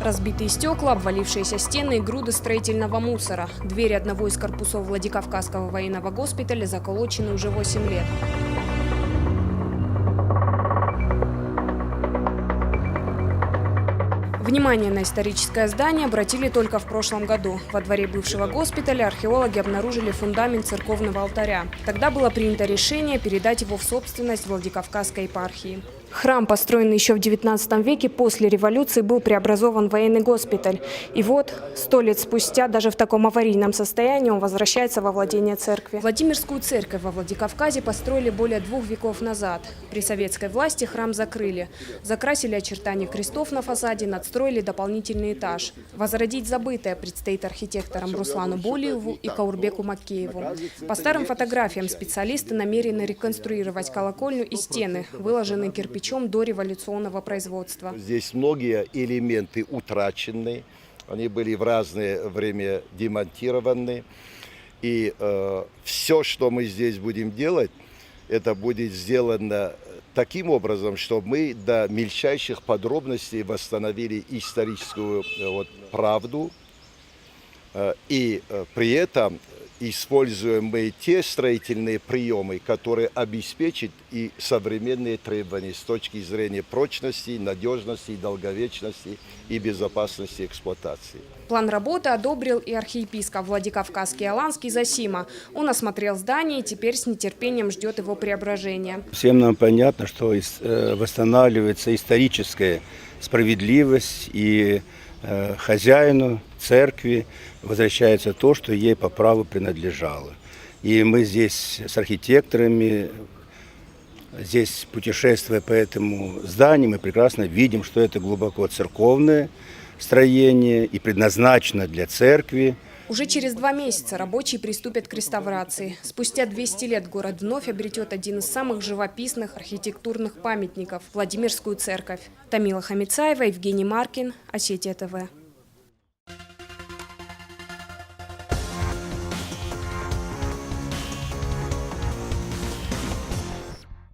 Разбитые стекла, обвалившиеся стены и груды строительного мусора. Двери одного из корпусов Владикавказского военного госпиталя заколочены уже 8 лет. Внимание на историческое здание обратили только в прошлом году. Во дворе бывшего госпиталя археологи обнаружили фундамент церковного алтаря. Тогда было принято решение передать его в собственность Владикавказской епархии. Храм, построенный еще в XIX веке, после революции был преобразован в военный госпиталь. И вот, 100 лет спустя, даже в таком аварийном состоянии, он возвращается во владение церкви. Владимирскую церковь во Владикавказе построили более 2 веков назад. При советской власти храм закрыли. Закрасили очертания крестов на фасаде, надстроили дополнительный этаж. Возродить забытое предстоит архитекторам Руслану Болиеву и Каурбеку Макееву. По старым фотографиям специалисты намерены реконструировать колокольню и стены, выложенные кирпичом до революционного производства. Здесь многие элементы утрачены, они были в разное время демонтированы. И все, что мы здесь будем делать, это будет сделано таким образом, чтобы мы до мельчайших подробностей восстановили историческую правду. И при этом используем мы те строительные приемы, которые обеспечат и современные требования с точки зрения прочности, надежности, долговечности и безопасности эксплуатации. План работы одобрил и архиепископ Владикавказский Аланский Зосима. Он осмотрел здание и теперь с нетерпением ждет его преображения. Всем нам понятно, что восстанавливается историческая справедливость и хозяину церкви возвращается то, что ей по праву принадлежало. И мы здесь с архитекторами, здесь путешествуя по этому зданию, мы прекрасно видим, что это глубоко церковное строение и предназначено для церкви. Уже через 2 месяца рабочие приступят к реставрации. Спустя 200 лет город вновь обретет один из самых живописных архитектурных памятников – Владимирскую церковь. Тамила Хамицаева, Евгений Маркин, Осетия ТВ.